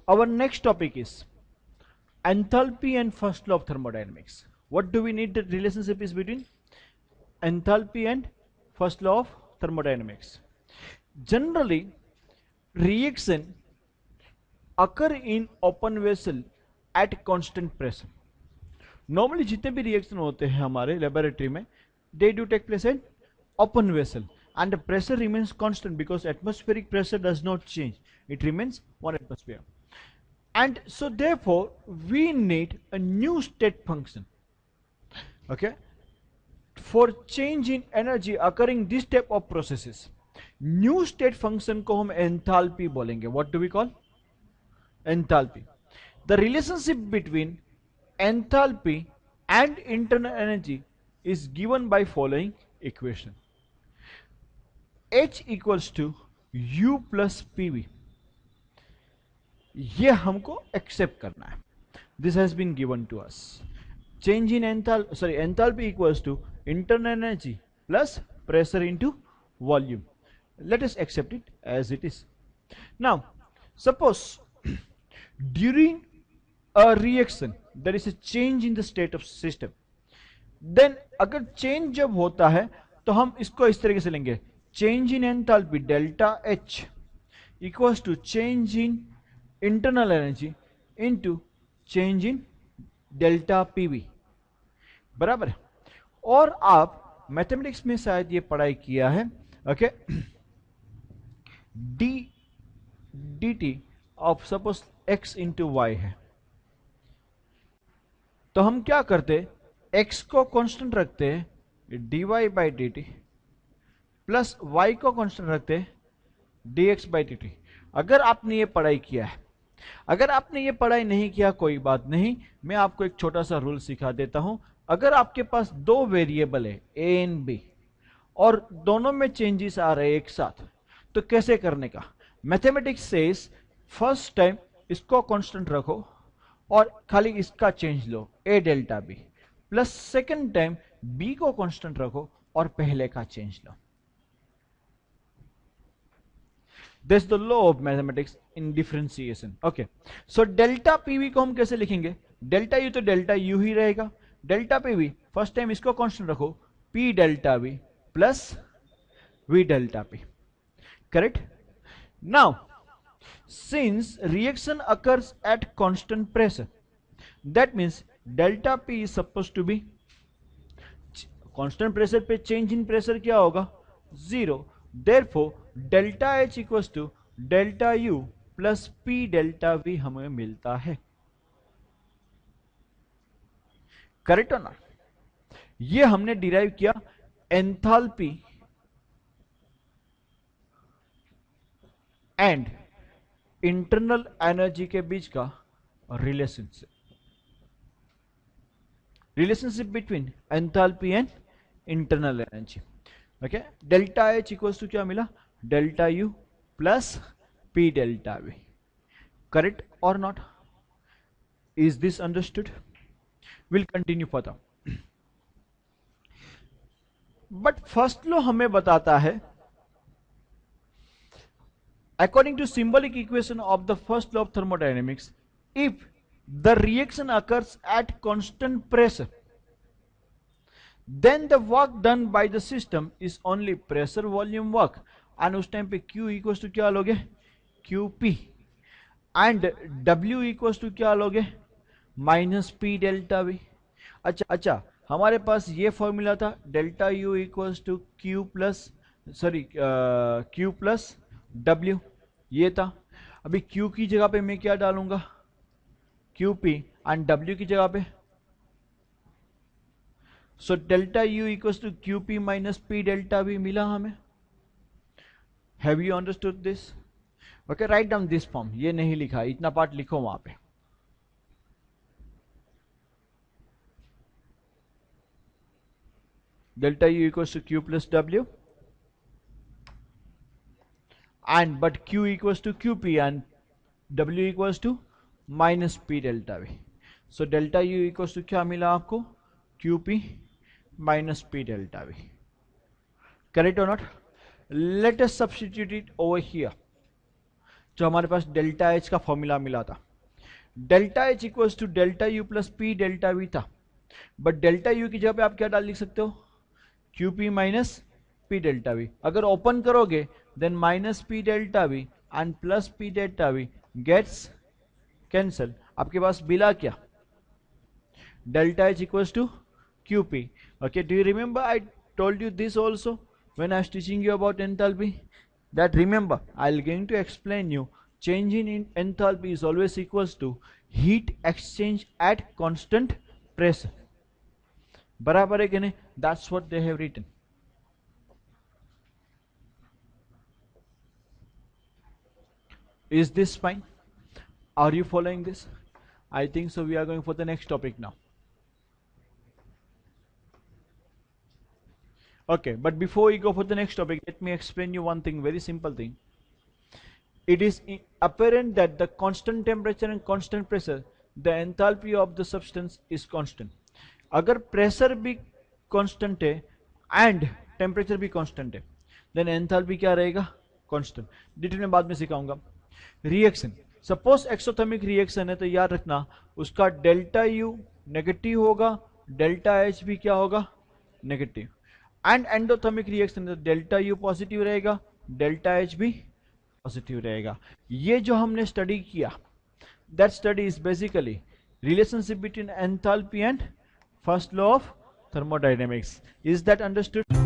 our next topic is enthalpy and first law of thermodynamics. What do we need? The relationship is between enthalpy and first law of thermodynamics. Generally, reaction occur in open vessel at constant pressure. Normally जितने भी reaction होते हैं हमारे laboratory में, they do take place in open vessel and the pressure remains constant because atmospheric pressure does not change. It remains 1 atmosphere. And so therefore we need a new state function, okay, for change in energy occurring this type of processes. New state function को हम enthalpy बोलेंगे. What do we call? Enthalpy. The relationship between enthalpy and internal energy is given by following equation. H equals to U plus PV. ये हमको accept करना है. This has been given to us. Change in enthalpy equals to internal energy plus pressure into volume. Let us accept it as it is. Now, suppose during a reaction there is a change in the state of system. Then अगर change जब होता है तो हम इसको इस तरीके से लेंगे. Change in enthalpy delta H equals to change in internal energy into change in delta PV. बराबर है. और आप मैथमेटिक्स में शायद ये पढ़ाई किया है, okay. dt of suppose x into Y है, तो हम क्या करते, x को कांस्टेंट रखते हैं dy by D T plus y को कांस्टेंट रखते हैं dx बाई डी टी. अगर आपने ये पढ़ाई किया है, अगर आपने ये पढ़ाई नहीं किया कोई बात नहीं, मैं आपको एक छोटा सा रूल सिखा देता हूं. अगर आपके पास दो वेरिएबल है a एंड b और दोनों में चेंजेस आ रहे हैं एक साथ, तो कैसे करने का. मैथमेटिक्स सेज फर्स्ट टाइम इसको कांस्टेंट रखो और खाली इसका change low a delta b, plus second time b को कांस्टेंट रखो और पहले का change low. That's the law of mathematics in differentiation. Okay. So delta PV को हम कैसे लिखेंगे? डेल्टा U तो डेल्टा U ही रहेगा. डेल्टा PV फर्स्ट टाइम इसको कांस्टेंट रखो P delta V plus V delta P. Correct? Now, since reaction occurs at constant pressure, that means delta P is supposed to be constant pressure पे change in pressure क्या होगा? 0. Therefore delta H equals to delta U plus P delta V हमें मिलता है. Correct हो ना? ये हमने डिराइव किया एंथैल्पी एंड इंटरनल एनर्जी के बीच का relationship between enthalpy and internal energy. Okay. Delta H equals to क्या मिला? Delta U plus P delta V. Correct और not? Is this understood? Will continue further. But first law हमें बताता है, according to symbolic equation of the first law of thermodynamics, if the reaction occurs at constant pressure, then the work done by the system is only pressure volume work. and उस time पे Q equals to क्या लोगे? QP. And W equals to क्या लोगे? Minus P delta V. अच्छा, हमारे पास ये फॉर्मूला था delta U equals to Q plus W, ये था. अभी Q की जगह पे मैं क्या डालूंगा? QP. एंड W की जगह पे so delta U equals to QP minus P delta V मिला हमें. Have you understood this? Okay. Write down this form. ये नहीं लिखा, इतना पार्ट लिखो वहां पे. Delta U equals to Q plus W and but Q equals to QP and W equals to minus P delta V. So delta U equals to क्या मिला आपको? QP minus P delta V. Correct or not? Let us substitute it over here. जो हमारे पास delta H का formula मिला था, delta H equals to delta U plus P delta V था, बट डेल्टा यू की जगह पे आप क्या डाल लिख सकते हो, Q P minus P delta V. अगर ओपन करोगे then minus P delta V and plus P delta V gets cancel, आपके पास बिला क्या, delta H equals to QP. Okay, do you remember I told you this also when I was teaching you about enthalpy? That remember, I'll going to explain you change in enthalpy is always equals to heat exchange at constant pressure. बराबर है कि नहीं? That's what they have written. Is this fine? Are you following this? I think so. We are going for the next topic now. Okay, but before we go for the next topic, let me explain you one thing, very simple thing. It is apparent that the constant temperature and constant pressure, the enthalpy of the substance is constant. अगर pressure भी constant है and temperature भी constant है, then enthalpy क्या रहेगा, constant. Detail में बाद में सिखाऊंगा. Reaction, suppose exothermic reaction है तो याद रखना उसका डेल्टा U नेगेटिव होगा, डेल्टा H भी क्या होगा, नेगेटिव. एंड एंडोथर्मिक रिएक्शन तो डेल्टा यू पॉजिटिव रहेगा, डेल्टा एच भी पॉजिटिव रहेगा. ये जो हमने स्टडी किया, that study is basically relationship between enthalpy and first law of thermodynamics. Is that understood?